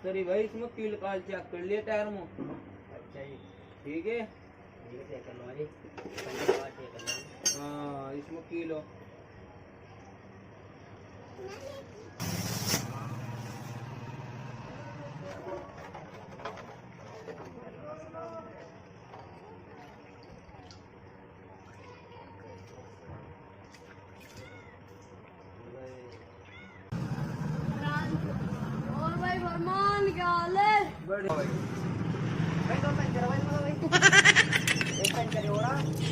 तरी भाई इसमें कील काल चेक कर लिए टायर में। अच्छा जी ठीक है। चेक कर लो जी, चेक कर लो। हाँ इसमें कील हो। और भाई फरमान क्या हाल है? बढ़िया भाई। भाई दो पंचर भाई, एक पंचर हो रहा।